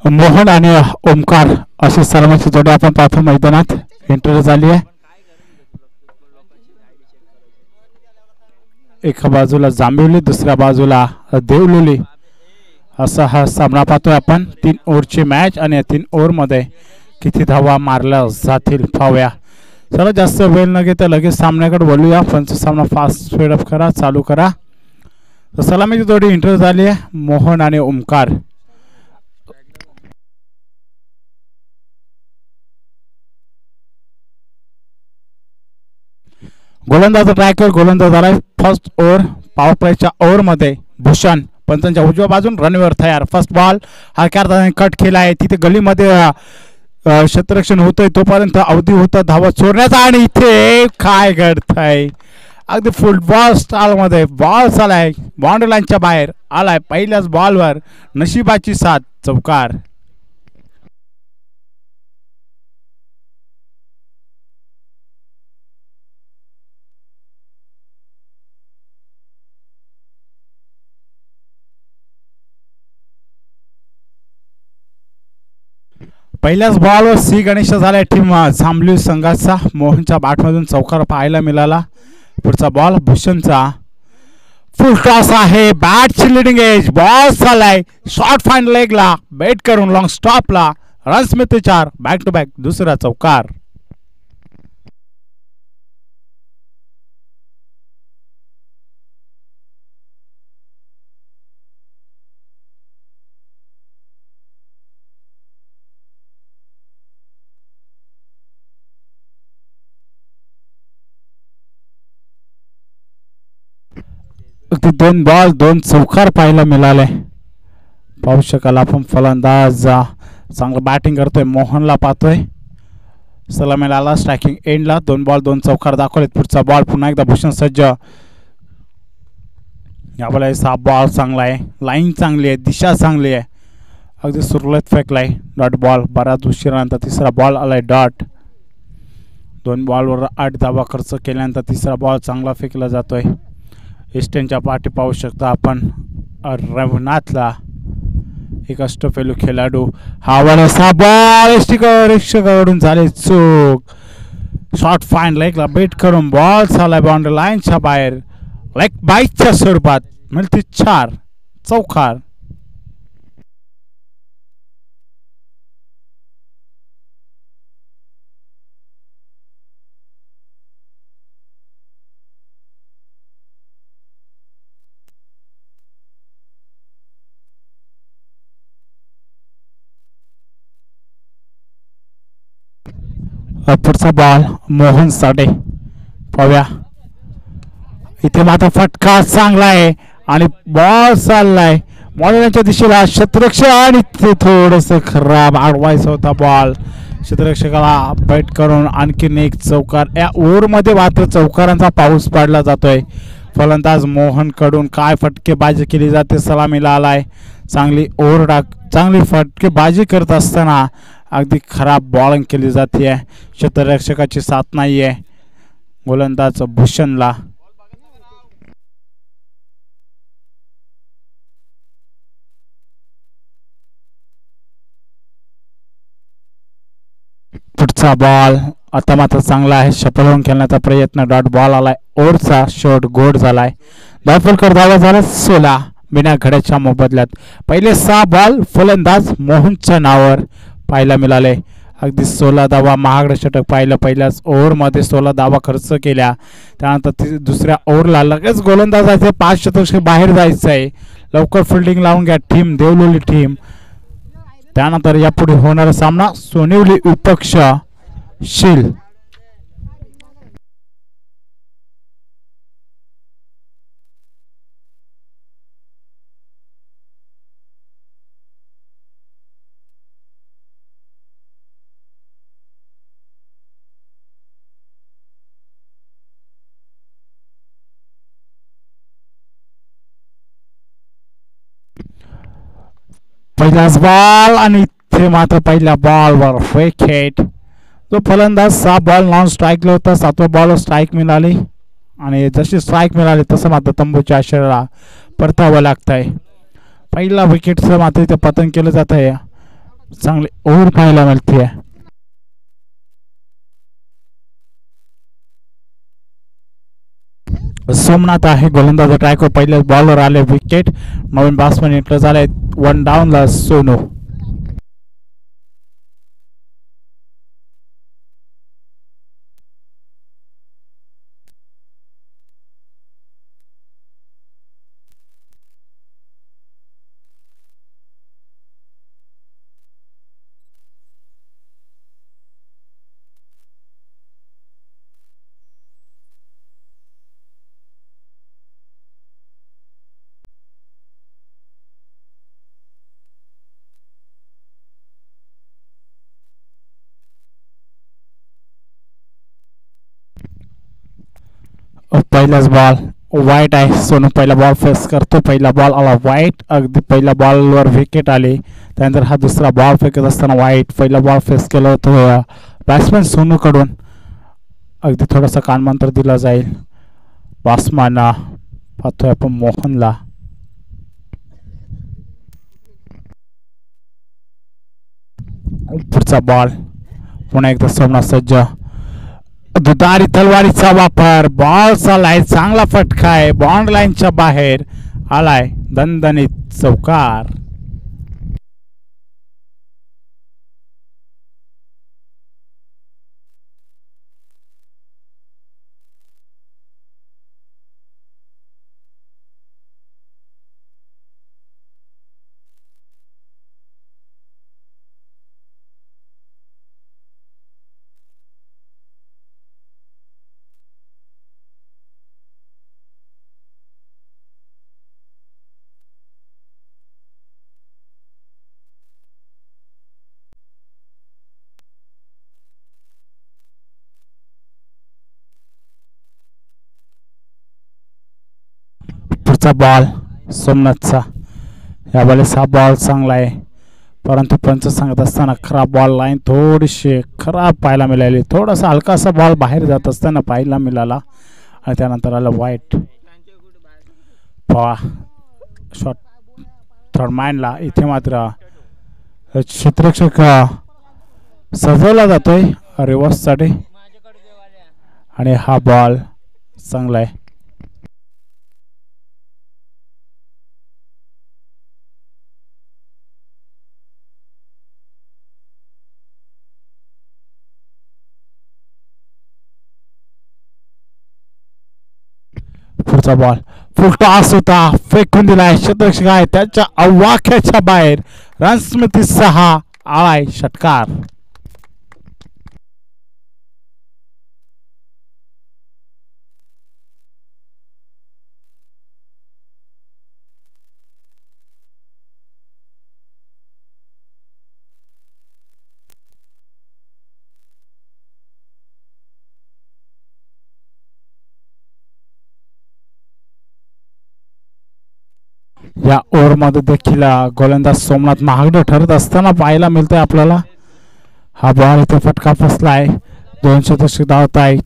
मोहन आणि ओमकार अशी सलामीची जोडी आपण पाहतो मैदानात एंट्री झाली आहे. एका बाजूला जांभिवली दुसऱ्या बाजूला देवलोली असा हा सामना पाहतोय आपण. 3 ओव्हरची मॅच आणि या 3 ओव्हरमध्ये किती धावा मारल्या जातील पाहूया. चला जास्त वेळ न घेता लगेच सामन्याकडे बोलूया. पंच सामना फास्ट स्पीडअप करा, चालू करा. तर सलामीची जोडी एंट्री झाली आहे मोहन आणि ओमकार. गोलंदाज ट्रॅकर गोलंदाज झालाय. फर्स्ट ओव्हर पॉवर प्लेच्या ओव्हरमध्ये भूषण पंचांच्या उजव्या बाजून रनवेवर तयार. फर्स्ट बॉल हा करताना कट केला आहे. तिथे गलीमध्ये क्षेत्ररक्षण होतंय तोपर्यंत अवधी होतं धावा चोरण्याचा आणि इथे काय घडतंय अगदी फुटबॉल स्टाईल मध्ये बॉल चालाय बाउंड्री लाईनच्या बाहेर आलाय. पहिल्याच बॉलवर नशिबाची साथ चौकार. पहिल्याच बॉलवर सी गणेश झालाय टीम जांभली संघाचा. मोहनच्या बॅटमधून चौकार पाहायला मिळाला. पुढचा बॉल भूषणचा फुल टॉस आहे. बॅटची लिडिंग एज बॉल चाललाय शॉर्ट फाईन लेगला बेट करून लॉंग स्टॉपला रन्स मिळते 4. बॅक टू बॅक दुसरा चौकार. दोन बॉल 2 चौकार पाहायला मिळाले. पाहू शकाल आपण फलंदाज चांगलं बॅटिंग करतोय. मोहनला पाहतोय सलामी मिळाला स्ट्रायकिंग एंडला. 2 बॉल 2 चौकार दाखवलेत. पुढचा बॉल पुन्हा एकदा भूषण सज्ज. यावेळेला 6 बॉल चांगला आहे. लाईन चांगली आहे, दिशा चांगली आहे. अगदी सुरळीत फेकलाय डॉट बॉल. बराच उशिरानंतर तिसरा बॉल आलाय डॉट. 2 बॉलवर 8 धावा खर्च केल्यानंतर तिसरा बॉल चांगला फेकला जातोय. ईस्टर्नच्या पाठी पाहू शकता आपण रघुनाथला एक अष्टपैलू खेळाडू. हा वळसा बॉल रक्षकाकडून झाले चूक. शॉर्ट फाईन लेगला बेट करून बॉल चाललाय बाउंड्री लाईनच्या बाहेर. लेग बाईकच्या स्वरूपात मिळते 4 चौकार. पुढचा बॉल मोहन साडे पाहूया. इथे मात्र फटका चांगला आहे आणि बॉल चाललाय बॉलच्या दिशेला. क्षेत्ररक्षक आणि ते थोडस खराब अडवायचा होता बॉल. क्षेत्ररक्षकाला बैट करून आणखीन एक चौकार. या ओव्हरमध्ये मात्र चौकारांचा पाऊस पडला जातोय. फलंदाज मोहन कडून काय फटकेबाजी केली जाते सलामीला आलाय. चांगली ओव्हर चांगली फटकेबाजी करत असताना अगदी खराब बॉलिंग केली जाते. क्षेत्ररक्षकाची साथ नाही आहे गोलंदाज भूषणला. पुढचा बॉल आता मात्र चांगला आहे. सफल होऊन खेळण्याचा प्रयत्न डॉट बॉल आलाय. ओव्हरचा शॉट गोड झालाय. धावफलकर धावा झाला 16 बिना घड्याच्या मोबदल्यात. पहिले 6 बॉल फलंदाज मोहनच्या नावावर पाहायला मिळाले. अगदी 16 धावा महागडे षटक पाहिलं. पहिल्याच ओव्हरमध्ये 16 धावा खर्च केल्या. त्यानंतर दुसऱ्या ओव्हरला लगेच गोलंदाजाचे 5 षटक बाहेर जायचं आहे. लवकर फिल्डिंग लावून घ्या टीम देवलोली टीम. त्यानंतर यापुढे होणारा सामना सोनिवली विपक्ष शील. पहिलाच बॉल आणि इथे मात्र पहिल्या बॉलवर विकेट. जो फलंदाज 6 बॉल नॉन स्ट्राईकला होता 7व्या बॉलवर स्ट्राईक मिळाली आणि जशी स्ट्राईक मिळाली तसं मात्र तंबूच्या आशेला परतावं लागतंय. पहिला विकेटचं मात्र इथे पतन केलं जात आहे. चांगली ओव्हर पाहायला मिळते. सोमनाथ आहे गोलंदाज ट्रॅकवर पहिल्याच बॉलर आले विकेट. नवीन बॅट्समन एंटर झाले. वन डाऊनला सोनू. पहिलाच बॉल वाईट आहे. सोनू पहिला बॉल फेस करतो. पहिला बॉल आला वाईट. अगदी पहिल्या बॉलवर विकेट आली. त्यानंतर हा दुसरा बॉल फेकत असताना वाईट. पहिला बॉल फेस केला होतो बॅट्समॅन सोनू कडून. अगदी थोडासा कानमंत्र दिला जाईल. बॅट्समॅन पाहतोय आपण मोहनला. पुढचा बॉल पुन्हा एकदा सोमनाथ सज्ज. दुधारी तलवारीचा वापर. बॉल चाललाय. चांगला फटका आहे. बॉन्ड लाईनच्या बाहेर आलाय. दणदणीत चौकार. पुढचा बॉल सोमनाथचा. यावेळेस हा बॉल चांगला आहे. परंतु पंच सांगत असताना खराब बॉल लाईन थोडीशी खराब पाहायला मिळाली. थोडासा हलकासा बॉल बाहेर जात असताना पाहायला मिळाला. आणि त्यानंतर आलं वाईट. शॉट थर्ड मॅनला. इथे मात्र क्षेत्ररक्षक सजवला जातोय रिव्हर्ससाठी. आणि हा बॉल चांगला आहे. पुढचा बॉल फुल टॉस होता. फेकून दिलाय. क्षेत्ररक्षक आहे त्याच्या अवाक्याच्या बाहेर. रन स्मृती 6. आलाय षटकार. या ओव्हरमध्ये देखील गोलंदाज सोमनाथ महागडं ठरत असताना पाहायला मिळतंय आपल्याला. हा बॉल इथे फटका फसलाय. 200 दशक धावत आहे.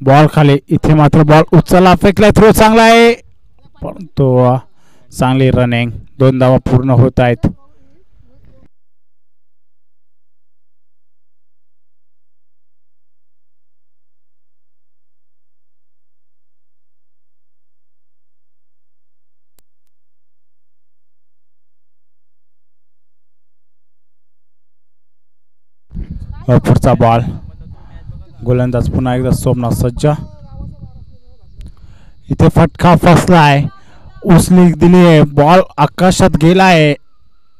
बॉल खाली. इथे मात्र बॉल उचलला फेकलाय. थ्रो चांगला आहे. परंतु चांगली रनिंग. 2 धावा पूर्ण होत आहेत. पुढचा बॉल गोलंदाज पुन्हा एकदा सोमनाथ सज्ज. इथे फटका फसलाय. उचली दिली आहे. बॉल आकाशात गेलाय.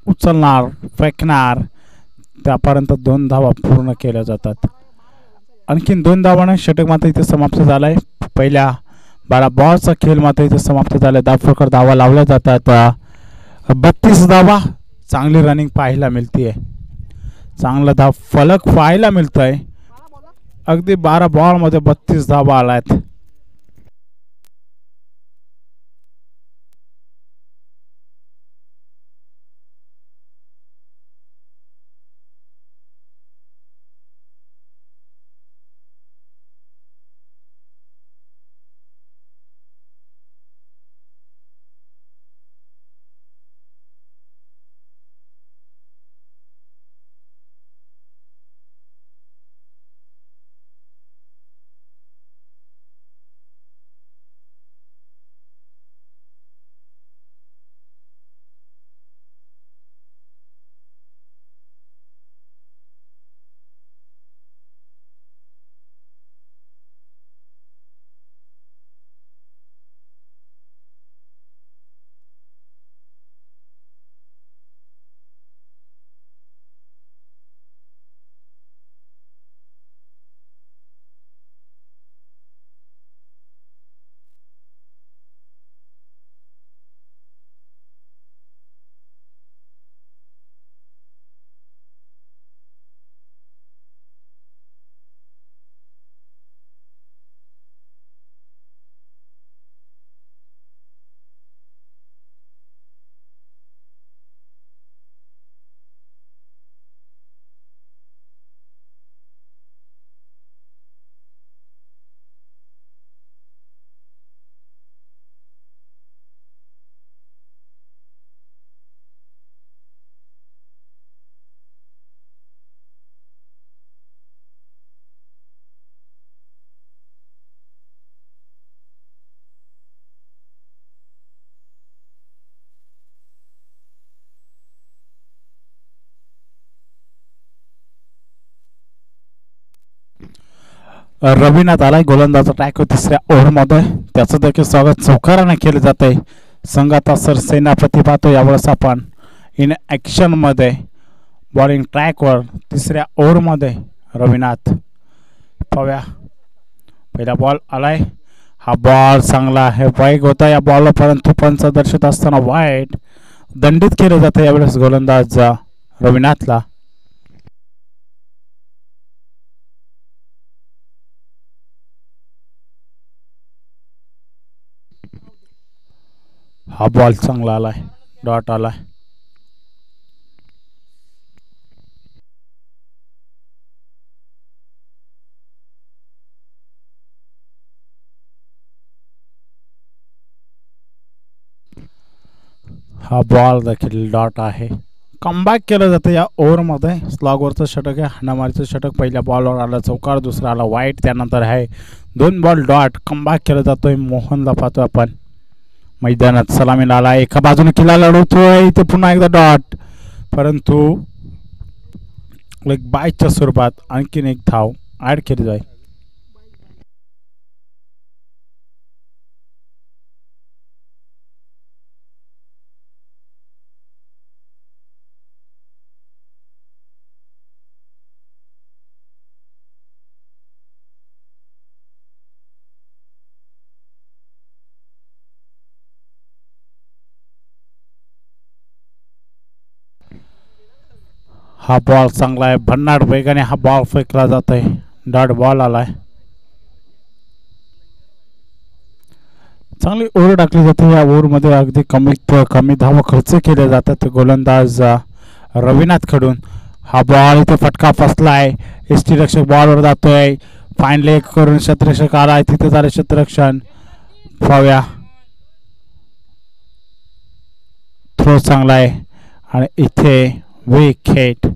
उचलणार फेकणार त्यापर्यंत 2 धावा पूर्ण केल्या जातात. आणखीन 2 धावाने षटक मात्र इथे समाप्त झालाय. पहिल्या 12 बॉलचा खेळ मात्र इथे समाप्त झाला. धावफलकावर धावा लावल्या जातात. 32 धावा. चांगली रनिंग पाहायला मिळते. चांगला धाव फलक पाहायला मिळतंय. अगदी 12 बॉल मध्ये 32 धावा आल्यात. रवीनाथ आलाय गोलंदाजा ट्रॅक तिसऱ्या ओव्हरमध्ये. त्याचं देखील स्वागत चौकाराने केले जाते. संघाचा सर सेनापती पाहतो यावेळेस आपण इन ॲक्शनमध्ये. बॉलिंग ट्रॅकवर तिसऱ्या ओव्हरमध्ये रवीनाथ. पाहूया पहिला बॉल आलाय. हा बॉल चांगला आहे. वाईट होता या बॉलला परंतु पंच दर्शक असताना वाईट दंडित केलं जातं यावेळेस गोलंदाज रवीनाथला. हा बॉल चांगला आलाय. डॉट आलाय. हा बॉल देखील डॉट आहे. कमबॅक केलं जातं या ओव्हरमध्ये. स्लॉगवरचं षटक आहे. हाणामारीचं षटक पहिल्या बॉलवर आलं चौकार. दुसरा आला वाईट. त्यानंतर आहे 2 बॉल डॉट. कमबॅक केलं जातोय. मोहनला पाहतो आपण मैदानात सलामीला आला. एका बाजूने किल्ला लढवतोय. इथे पुन्हा एकदा डॉट परंतु एक बायच्या स्वरूपात आणखीन एक धाव ॲड केली जाईल. हा बॉल चांगला आहे. भन्नाट वेगाने हा बॉल फेकला जातोय. डॉट बॉल आलाय. चांगली ओव्हर टाकली जाते. या ओव्हरमध्ये अगदी कमी धावा खर्च केले जातात गोलंदाज रवीनाथ कडून. हा बॉल इथे फटका फसलाय. एसटी रक्षक बॉलवर जातोय. फाईन लेग करून क्षेत्ररक्षक आलाय. तिथे झालं क्षेत्ररक्षण. पाहूया थ्रो चांगला आहे आणि इथे विकेट.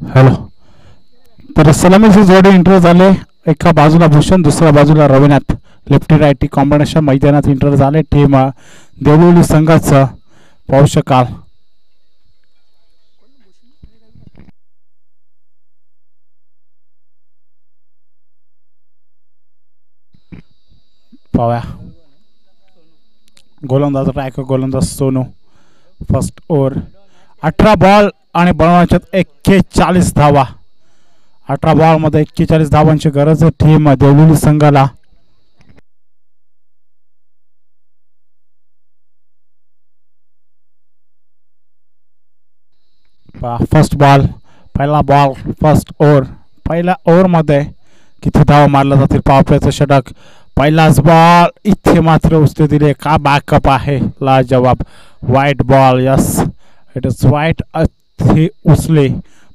हॅलो. तर सलामीचे जोडे इंटर झाले. एका बाजूला भूषण, दुसऱ्या बाजूला रविनाथ. लेफ्टी राईटी कॉम्बिनेशन मैदानात इंटर झाले. टीम देवळी संघाचं पाहू शकाल. पाहूया गोलंदाज ट्रॅक, गोलंदाज सोनू. फर्स्ट ओव्हर 18 बॉल आणि बनवण्याच्यात 41 धावा. 18 बॉल मध्ये 41 धावांची गरज आहे टीम देवळी संघाला. फर्स्ट बॉल, पहिला बॉल, फर्स्ट ओव्हर. पहिल्या ओव्हरमध्ये किती धावा मारल्या जातील पावप्याचं षटक. पहिलाच बॉल इथे मात्र उचले दिले. का बॅकअप आहे लाजवाब. वाईट बॉल. यस, इट इज वाईट. हे उचले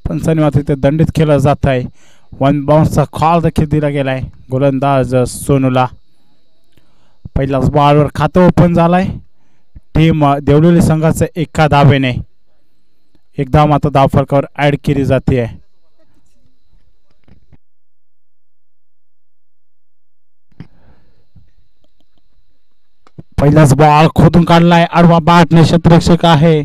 पंचांनी मात्र इथे दंडित केलं जात आहे. वन बाउन्सचा कॉल देखील दिला गेलाय गोलंदाज सोनूला. पहिल्याच बॉलवर खातं ओपन झालंय टीम देवळी संघाचं एका धावेने. एकदा मात्र धाव फरकावर ऍड केली जाते. पहिलाच बॉल खोदून काढलाय. आडवा बाटणे क्षेत्ररक्षक आहे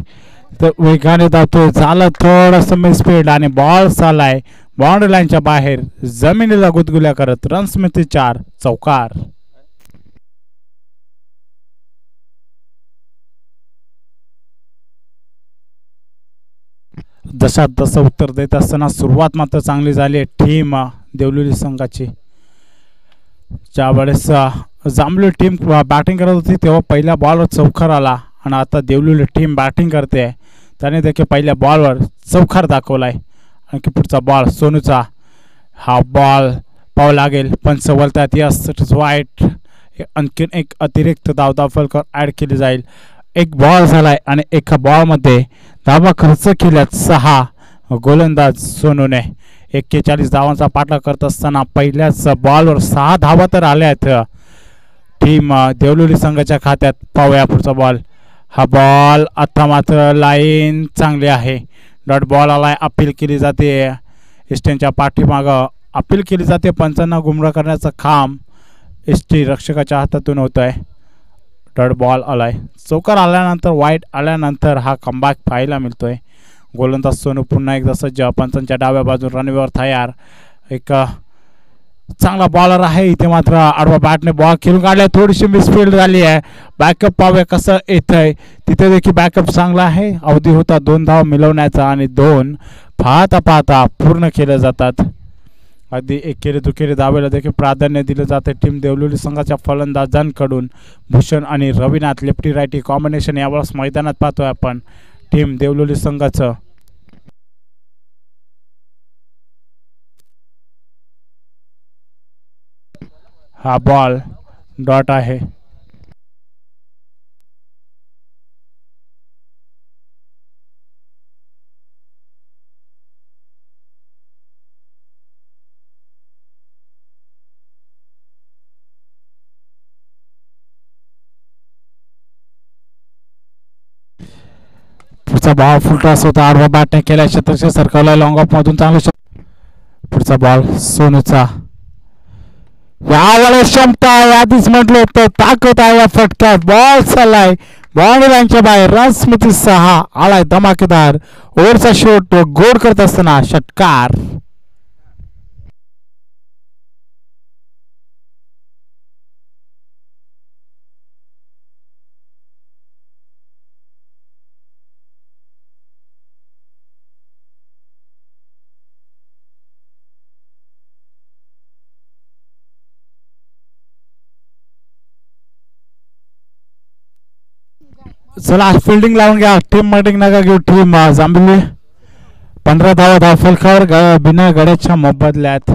तर वेगाने धावतोय. झालं थोडस मिसफील्ड आणि बॉल चालाय बाउंड्री लाईनच्या बाहेर. जमिनीला गुदगुल्या करत रन्स मिळते 4. चौकार. जशात तसं उत्तर देत असताना सुरुवात मात्र चांगली झाली आहे टीम देवळी संघाची. ज्यावेळेस जांभळी टीम बॅटिंग करत होती तेव्हा पहिल्या बॉलवर चौकार आला आणि आता देवळी टीम बॅटिंग करते. त्याने देखील पहिल्या बॉलवर चौकार दाखवलाय. आणखी पुढचा बॉल सोनूचा. हा बॉल पाव लागेल पण सवलतात. यस, इट इज वाईट. आणखीन एक अतिरिक्त धाव फलकावर ऍड केली जाईल. एक बॉल झालाय आणि एका बॉलमध्ये धावा खर्च केल्यात 6 गोलंदाज सोनूने. 41 धावांचा पाठलाग करत असताना पहिल्याच बॉलवर 6 धावा तर आल्यात टीम देवळी संघाच्या खात्यात. पाहूया पुढचा बॉल. हा बॉल आता मात्र लाईन चांगली आहे. डॉट बॉल आलाय. अपील केली जाते. इस्टनच्या पाठीमागं अपील केली जाते. पंचांना गुमराह करण्याचं काम एसटी रक्षकाच्या हातातून होत आहे. डॉट बॉल आलाय. चौकार आल्यानंतर, वाईट आल्यानंतर हा कमबॅक पाहायला मिळतोय. गोलंदाज सोनू पुन्हा एकदा सज्ज. पंचांच्या डाव्या बाजून रनवेवर तयार. एक चांगला बॉलर आहे. इथे मात्र आडवा बॅटने बॉल खेळून काढलाय. थोडीशी मिसफील्ड झाली आहे. बॅकअप पाहूया कसं येत आहे. तिथे देखील बॅकअप चांगला आहे. अवधी होता 2 धाव मिळवण्याचा आणि 2 पाहता पाहता पूर्ण केले जातात. अगदी एकेरी दुखेरी धावेला देखील प्राधान्य दिले जाते टीम देवळी संघाच्या फलंदाजांकडून. भूषण आणि रविनाथ लेफ्टी राईटी कॉम्बिनेशन यावेळेस मैदानात पाहतोय आपण टीम देवळी संघाचं. हा बॉल डॉट आहे. पुढचा बॉल फुलटॉस होता. आडवा बॅटने केल्या. क्षेत्रक्षक सरकारला लॉंग ऑफ मधून चांगलं. पुढचा बॉल सोनूचा. यावेळेस क्षमता आहे. आधीच म्हटलं होतं ताकद आहे या फटक्यात. बॉल चाललाय बाउंड्री लाईनच्या बाहेर. रन स्मिती 6 आलाय धमाकेदार. ओव्हरचा शॉट गोड करत असताना षटकार. चला फिल्डिंग लावून घ्या. टीम मीटिंग नका घेऊ. टीम जांभली 15 धावा धाव फलकावर बिना गड्याच्या मोबदल्यात.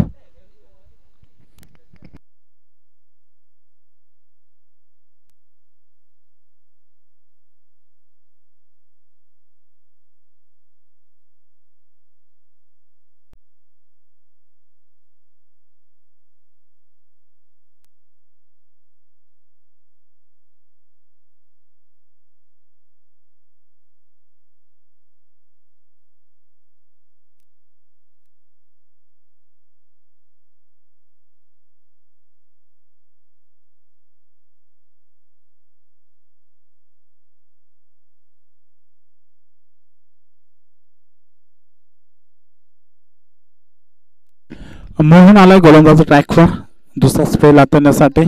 मोहन आलाय गोलंदाज ट्रॅकवर दुसरा स्पेल हाताळण्यासाठी.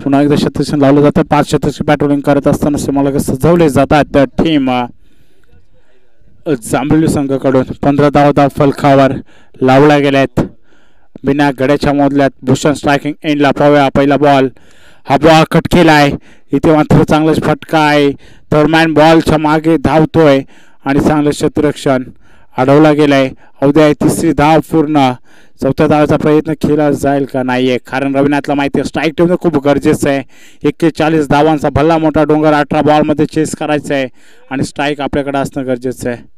पुन्हा एकदा शतरक्षण लावलं जातं. 5 शतरक्षक बॅटिंग करत असताना सीमालग सजवले जातात. त्या टीम जांभळी संघाकडून 15 धाव फलकावर लावल्या गेल्यात. बिना गड्याच्या मोदल्यात भूषण स्ट्रायकिंग एंडला पाहूया. पहिला बॉल, हा बॉल कट केलाय. इथे मात्र चांगलाच फटका आहे. थर्डमॅन बॉलच्या मागे धावतोय आणि चांगलं क्षेत्ररक्षण अडवला गेलाय. अवघ्या तिसरी धाव पूर्ण. चौथ्या धावाचा प्रयत्न केला जाईल का नाहीये, कारण रविनाथला माहिती आहे स्ट्राईक ठेवणं खूप गरजेचं आहे. 41 धावांचा भल्ला मोठा डोंगर 18 बॉलमध्ये चेस करायचा आहे आणि स्ट्राईक आपल्याकडे असणं गरजेचं आहे.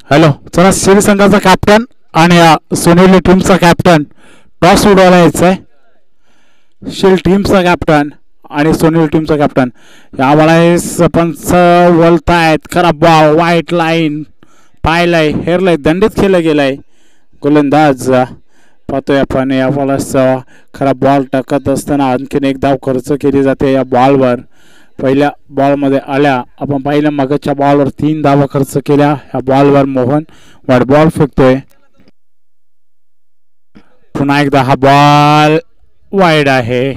हॅलो, चला शिरी संघाचा कॅप्टन आणि सोनेली टीमचा कॅप्टन टॉस उडवायला यायचंय. शिल टीमचा कॅप्टन आणि सोनेली टीमचा कॅप्टन यावेळेस पंच वळतायत. खराब बॉल, व्हाईट लाईन पाहिलंय, हेरलंय, दंडित केलं गेलंय. गोलंदाज पाहतोय आपण यावेळेस खराब बॉल टाकत असताना आणखीन एक धाव खर्च केली जाते या बॉलवर. पहिल्या बॉलमध्ये आल्या आपण पाहिलं, मगच्या बॉलवर 3 धावा खर्च केल्या. ह्या बॉलवर मोहन वाईट बॉल फेकतोय. पुन्हा एकदा हा बॉल वाईड आहे.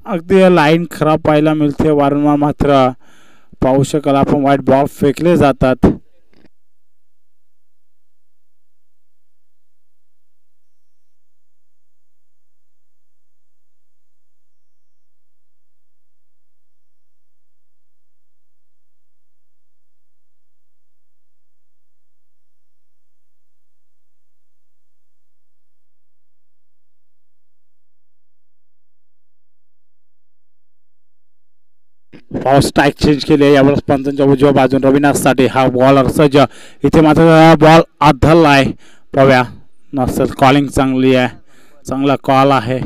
अगदी लाईन खराब पाहायला मिळते. वारंवार मात्र पाहू शकाल आपण वाईट बॉल फेकले जातात. पाऊस स्ट्राईक चेंज केले यावेळेस पंचांच्या उजव्या बाजून रविनाथसाठी हा बॉलर सज्ज. इथे मात्र बॉल आधल आहे. पाहूया नसेल, कॉलिंग चांगली आहे, चांगला कॉल आहे.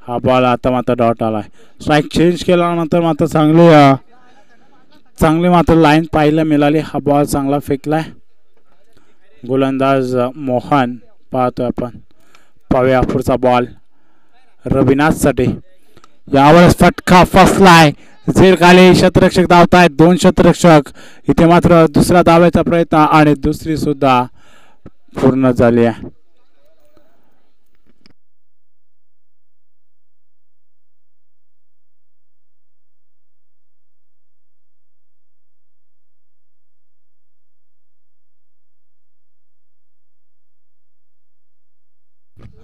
हा बॉल आता मात्र डॉट आलाय. स्ट्राईक चेंज केल्यानंतर मात्र चांगली मात्र लाईन पाहायला मिळाली. हा बॉल चांगला फेकलाय. गोलंदाज मोहन पाहतोय आपण. पाहूया पुढचा बॉल रविनाथसाठी. यावेळेस फटका फसलाय. झेल खाली शतरक्षक धावतायत. 2 शतरक्षक. इथे मात्र दुसरा धावायचा प्रयत्न आणि दुसरी सुद्धा पूर्ण झाली आहे.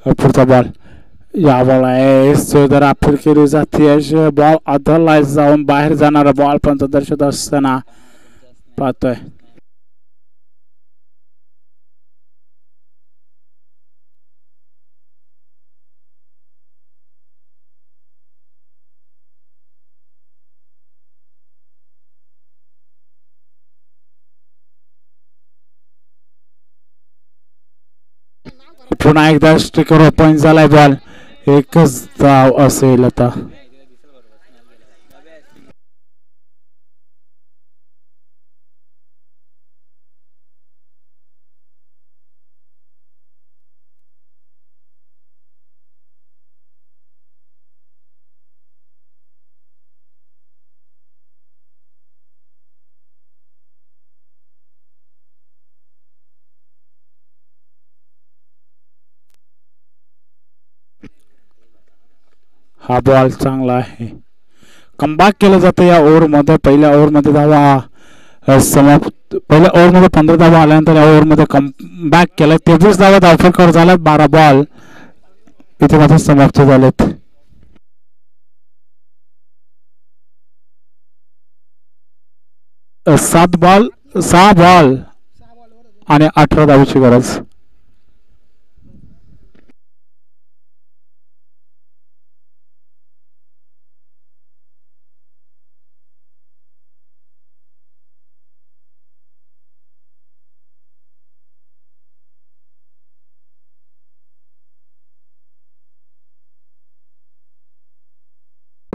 पुढचा बॉल, या बॉल आहे जरा फिर केली जाते. बॉल अदरला जाऊन बाहेर जाणारा बॉल पण दर्शत असताना पाहतोय. पुन्हा एकदा स्ट्रिकर ओपन झालाय. बॉल एकच धाव असेल आता. हा बॉल चांगला आहे. कमबॅक केलं जातं या ओव्हरमध्ये. पहिल्या ओव्हरमध्ये धावा समाप्त. पहिल्या ओव्हरमध्ये 15 धावा आल्यानंतर या ओव्हरमध्ये कमबॅक केलं. 23 धावा धावफलकावर झाल्यात. 12 बॉल इथे मात्र समाप्त झालेत. सात बॉल 6 बॉल आणि 18 धावाची गरज.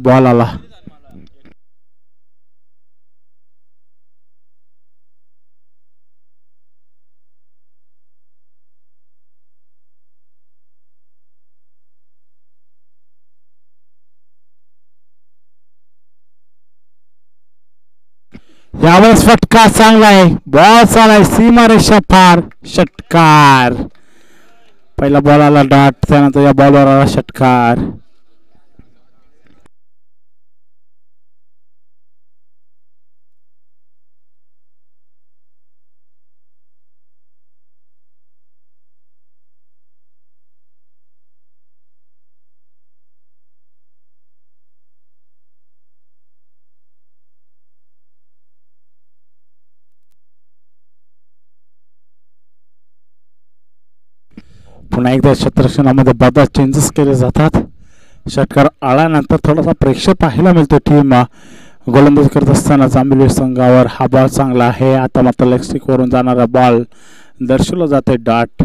बॉल आला. यावेळेस फटका चांगलाय. बॉल चांगलाय. सीमारेषा पार. षटकार. पहिला बॉल आला डॉट. त्यानंतर या बॉलवर आला षटकार. पुन्हा एकदा क्षेत्ररक्षणामध्ये बदल चेंजेस केले जातात. षटकार आल्यानंतर थोडासा प्रेक्षक पाहायला मिळतो. टीम गोलंदाजी करत असताना जांभेली संघावर हा बॉल चांगला आहे. आता मात्र लेग स्टिक वरून जाणारा बॉल दर्शवला जाते डॉट.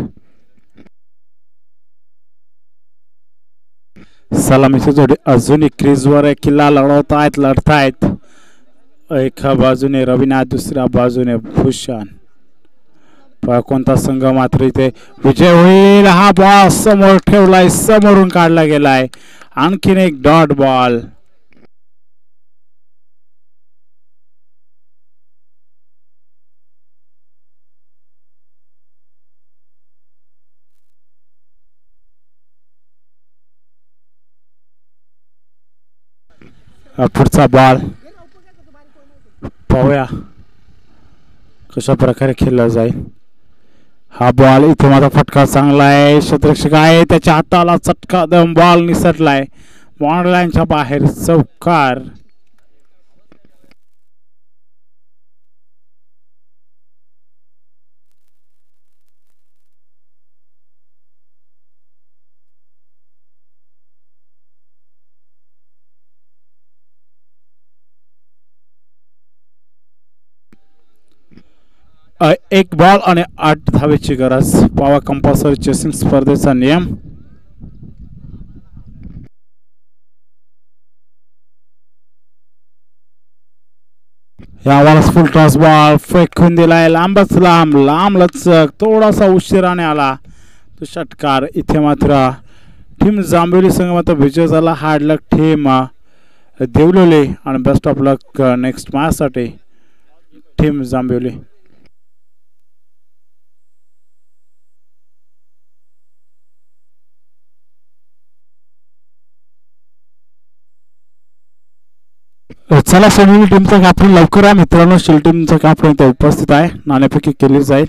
सलामीची जोडी अजूनही क्रीजवर किल्ला लढतायत. एका बाजूने रवीना, दुसऱ्या बाजूने भूषण. कोणता संघ मात्र इथे विजय होईल. हा बॉल समोर ठेवलाय. समोरून काढला गेलाय. आणखीन एक डॉट बॉल. पुढचा बॉल पाहूया कशा प्रकारे खेळला जाईल. हा बॉल इथे माझा फटका चांगला आहे. क्षेत्ररक्षक आहे त्याच्या हाताला चटका देऊन बॉल निसटलाय. बॉन्ड लाईनच्या बाहेर. चौकार. एक बॉल आणि 8 धावेची गरज. पावा कंपल्सरी चेसिंग स्पर्धेचा नियम. यावेळेस फुल टॉस बॉल फेकून दिलाय. लांबच लांब लचक. थोडासा उशिराने आला तो षटकार. इथे मात्र टीम जांभेली संघ मात्र विजय झाला. हार्ड लक टीम देवलोली आणि best of luck next match साठी टीम जांभेली. चला सोनी टीमचा कॅप्टन लवकर आहे मित्रांनो. शिल टीमचा कॅप्टन इथे उपस्थित आहे. नाणेफेकी केली जाईल.